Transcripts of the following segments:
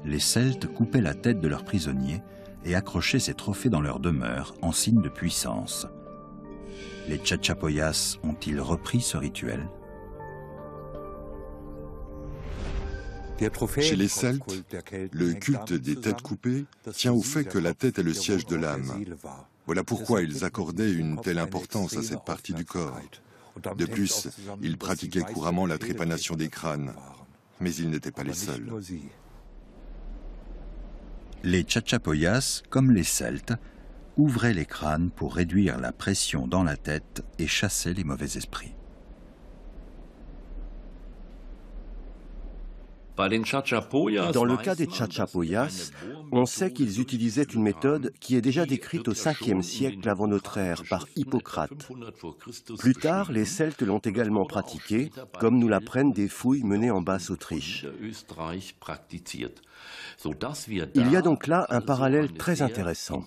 les Celtes coupaient la tête de leurs prisonniers et accrochaient ces trophées dans leur demeure en signe de puissance. Les Chachapoyas ont-ils repris ce rituel? Chez les Celtes, le culte des têtes coupées tient au fait que la tête est le siège de l'âme. Voilà pourquoi ils accordaient une telle importance à cette partie du corps. De plus, ils pratiquaient couramment la trépanation des crânes, mais ils n'étaient pas les seuls. Les Chachapoyas, comme les Celtes, ouvraient les crânes pour réduire la pression dans la tête et chasser les mauvais esprits. Dans le cas des Chachapoyas, on sait qu'ils utilisaient une méthode qui est déjà décrite au 5e siècle avant notre ère par Hippocrate. Plus tard, les Celtes l'ont également pratiquée, comme nous l'apprennent des fouilles menées en Basse-Autriche. Il y a donc là un parallèle très intéressant.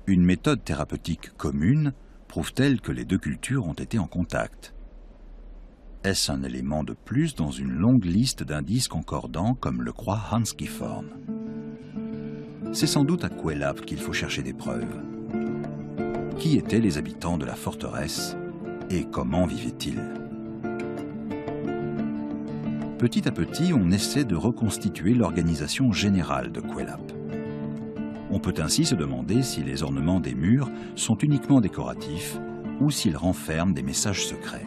Une méthode thérapeutique commune prouve-t-elle que les deux cultures ont été en contact? Est-ce un élément de plus dans une longue liste d'indices concordants, comme le croit Hans Gifhorn? C'est sans doute à Cuelap qu'il faut chercher des preuves. Qui étaient les habitants de la forteresse et comment vivaient-ils? Petit à petit, on essaie de reconstituer l'organisation générale de Cuelap. On peut ainsi se demander si les ornements des murs sont uniquement décoratifs ou s'ils renferment des messages secrets.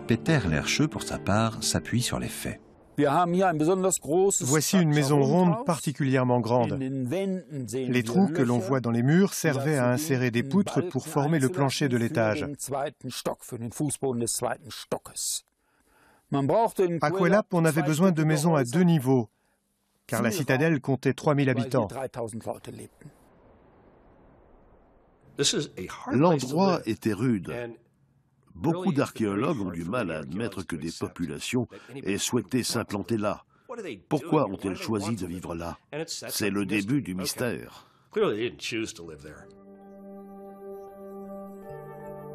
Peter Lercheux, pour sa part, s'appuie sur les faits. Voici une maison ronde particulièrement grande. Les trous que l'on voit dans les murs servaient à insérer des poutres pour former le plancher de l'étage. À Cuelap, on avait besoin de maisons à 2 niveaux, car la citadelle comptait 3000 habitants. L'endroit était rude. Beaucoup d'archéologues ont du mal à admettre que des populations aient souhaité s'implanter là. Pourquoi ont-elles choisi de vivre là? C'est le début du mystère.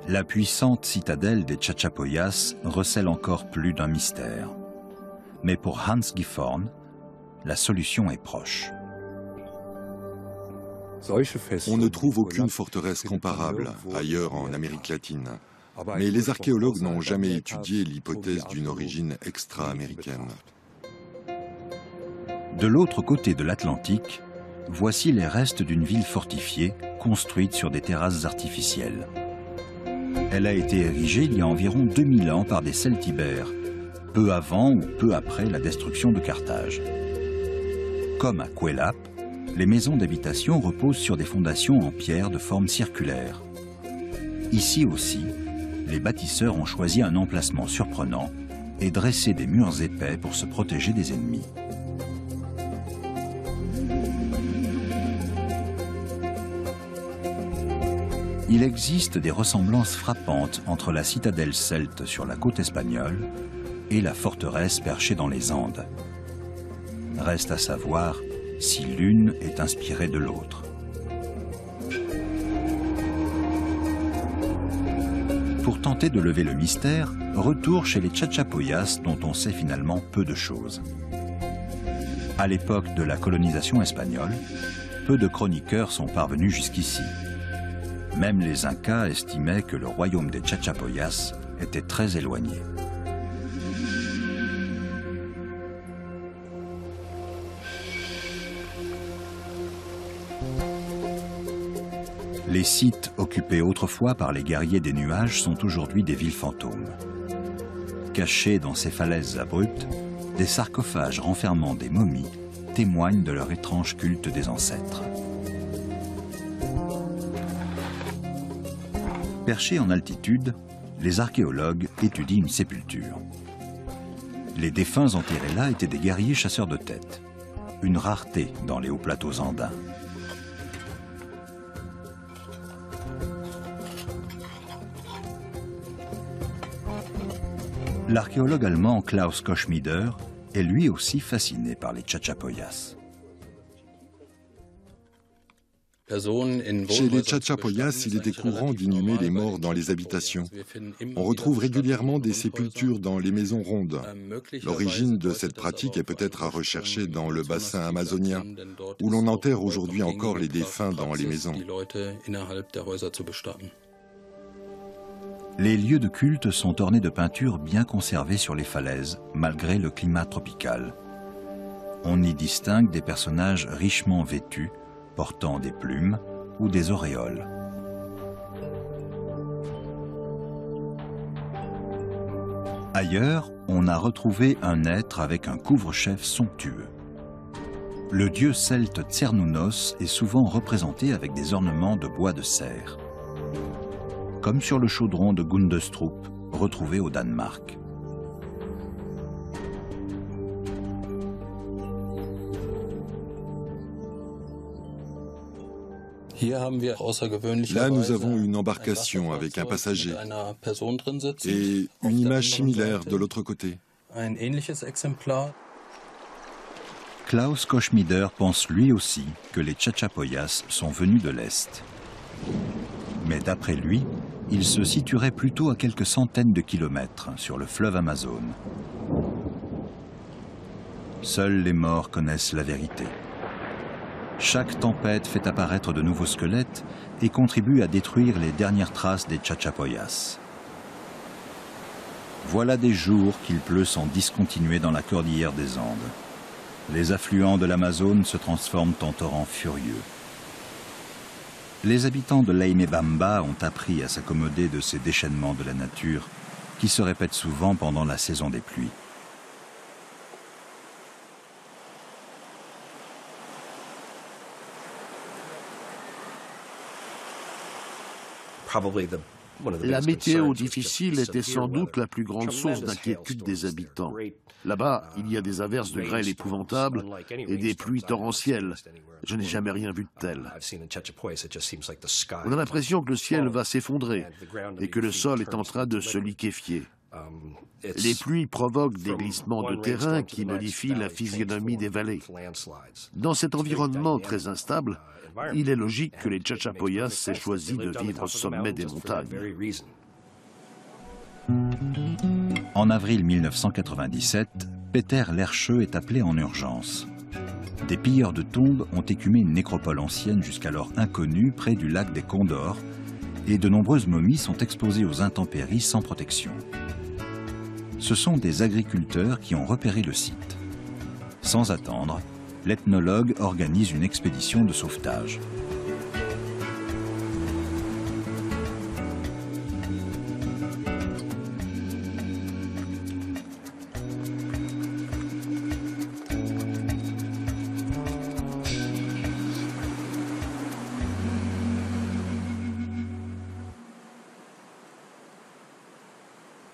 La puissante citadelle des Chachapoyas recèle encore plus d'un mystère. Mais pour Hans Gifhorn, la solution est proche. On ne trouve aucune forteresse comparable ailleurs en Amérique latine. Mais les archéologues n'ont jamais étudié l'hypothèse d'une origine extra-américaine. De l'autre côté de l'Atlantique, voici les restes d'une ville fortifiée construite sur des terrasses artificielles. Elle a été érigée il y a environ 2000 ans par des Celtibères, peu avant ou peu après la destruction de Carthage. Comme à Cuelap, les maisons d'habitation reposent sur des fondations en pierre de forme circulaire. Ici aussi, les bâtisseurs ont choisi un emplacement surprenant et dressé des murs épais pour se protéger des ennemis. Il existe des ressemblances frappantes entre la citadelle celte sur la côte espagnole et la forteresse perchée dans les Andes. Reste à savoir si l'une est inspirée de l'autre. Pour tenter de lever le mystère, retour chez les Chachapoyas dont on sait finalement peu de choses. À l'époque de la colonisation espagnole, peu de chroniqueurs sont parvenus jusqu'ici. Même les Incas estimaient que le royaume des Chachapoyas était très éloigné. Les sites occupés autrefois par les guerriers des nuages sont aujourd'hui des villes fantômes. Cachés dans ces falaises abruptes, des sarcophages renfermant des momies témoignent de leur étrange culte des ancêtres. Perchés en altitude, les archéologues étudient une sépulture. Les défunts enterrés là étaient des guerriers chasseurs de têtes, une rareté dans les hauts plateaux andins. L'archéologue allemand Klaus Koschmieder est lui aussi fasciné par les Chachapoyas. Chez les Chachapoyas, il était courant d'inhumer les morts dans les habitations. On retrouve régulièrement des sépultures dans les maisons rondes. L'origine de cette pratique est peut-être à rechercher dans le bassin amazonien, où l'on enterre aujourd'hui encore les défunts dans les maisons. Les lieux de culte sont ornés de peintures bien conservées sur les falaises, malgré le climat tropical. On y distingue des personnages richement vêtus, portant des plumes ou des auréoles. Ailleurs, on a retrouvé un être avec un couvre-chef somptueux. Le dieu celte Cernunnos est souvent représenté avec des ornements de bois de cerf, comme sur le chaudron de Gundestrup, retrouvé au Danemark. Là, nous avons une embarcation avec un passager et une image similaire de l'autre côté. Klaus Koschmider pense lui aussi que les Chachapoyas sont venus de l'Est. Mais d'après lui, ils se situeraient plutôt à quelques centaines de kilomètres sur le fleuve Amazone. Seuls les morts connaissent la vérité. Chaque tempête fait apparaître de nouveaux squelettes et contribue à détruire les dernières traces des Chachapoyas. Voilà des jours qu'il pleut sans discontinuer dans la cordillère des Andes. Les affluents de l'Amazone se transforment en torrents furieux. Les habitants de Laimebamba ont appris à s'accommoder de ces déchaînements de la nature qui se répètent souvent pendant la saison des pluies. La météo difficile était sans doute la plus grande source d'inquiétude des habitants. Là-bas, il y a des averses de grêle épouvantables et des pluies torrentielles. Je n'ai jamais rien vu de tel. On a l'impression que le ciel va s'effondrer et que le sol est en train de se liquéfier. Les pluies provoquent des glissements de terrain qui modifient la physionomie des vallées. Dans cet environnement très instable, il est logique que les Chachapoyas aient choisi de vivre au sommet des montagnes. En avril 1997, Peter Lercheux est appelé en urgence. Des pilleurs de tombes ont écumé une nécropole ancienne jusqu'alors inconnue près du lac des Condors et de nombreuses momies sont exposées aux intempéries sans protection. Ce sont des agriculteurs qui ont repéré le site. Sans attendre, l'ethnologue organise une expédition de sauvetage.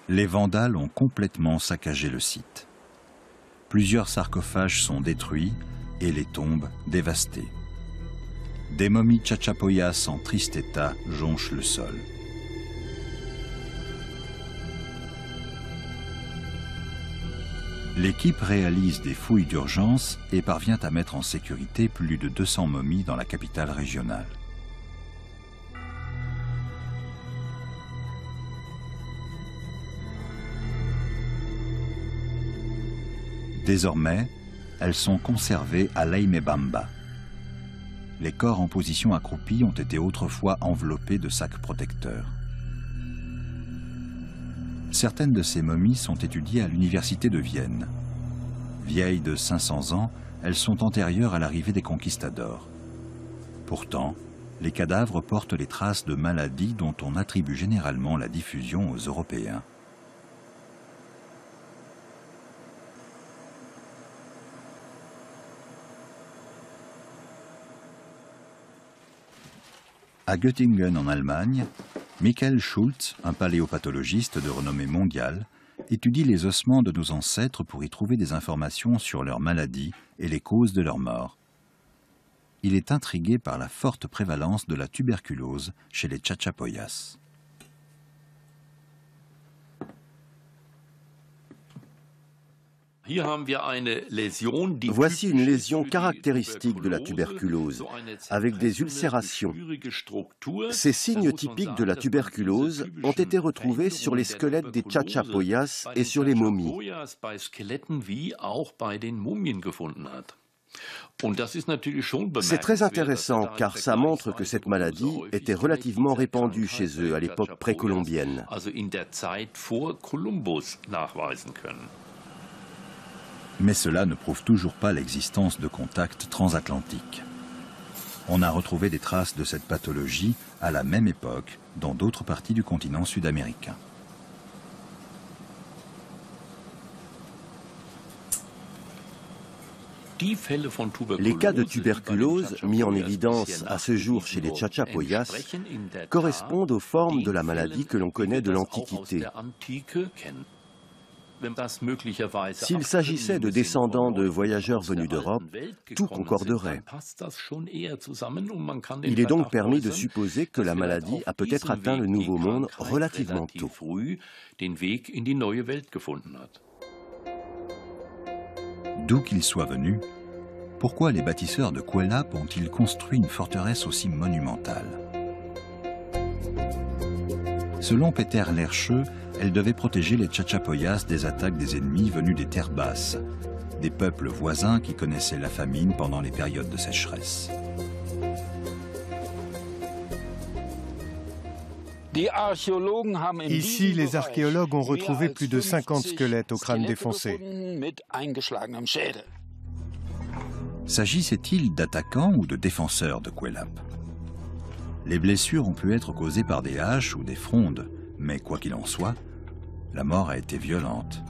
Les Vandales ont complètement saccagé le site. Plusieurs sarcophages sont détruits et les tombes dévastées. Des momies Chachapoyas en triste état jonchent le sol. L'équipe réalise des fouilles d'urgence et parvient à mettre en sécurité plus de 200 momies dans la capitale régionale. Désormais, elles sont conservées à Laimebamba. Les corps en position accroupie ont été autrefois enveloppés de sacs protecteurs. Certaines de ces momies sont étudiées à l'université de Vienne. Vieilles de 500 ans, elles sont antérieures à l'arrivée des conquistadors. Pourtant, les cadavres portent les traces de maladies dont on attribue généralement la diffusion aux Européens. À Göttingen, en Allemagne, Michael Schultz, un paléopathologiste de renommée mondiale, étudie les ossements de nos ancêtres pour y trouver des informations sur leurs maladies et les causes de leur mort. Il est intrigué par la forte prévalence de la tuberculose chez les Chachapoyas. Voici une lésion caractéristique de la tuberculose, avec des ulcérations. Ces signes typiques de la tuberculose ont été retrouvés sur les squelettes des Chachapoyas et sur les momies. C'est très intéressant car ça montre que cette maladie était relativement répandue chez eux à l'époque précolombienne. Mais cela ne prouve toujours pas l'existence de contacts transatlantiques. On a retrouvé des traces de cette pathologie à la même époque dans d'autres parties du continent sud-américain. Les cas de tuberculose mis en évidence à ce jour chez les Chachapoyas correspondent aux formes de la maladie que l'on connaît de l'Antiquité. S'il s'agissait de descendants de voyageurs venus d'Europe, tout concorderait. Il est donc permis de supposer que la maladie a peut-être atteint le Nouveau Monde relativement tôt. D'où qu'ils soient venus, pourquoi les bâtisseurs de Cuelap ont-ils construit une forteresse aussi monumentale? Selon Peter Lercheux, elle devait protéger les Chachapoyas des attaques des ennemis venus des terres basses, des peuples voisins qui connaissaient la famine pendant les périodes de sécheresse. Ici, les archéologues ont retrouvé plus de 50 squelettes au crâne défoncé. S'agissait-il d'attaquants ou de défenseurs de Cuelap? Les blessures ont pu être causées par des haches ou des frondes, mais quoi qu'il en soit, la mort a été violente.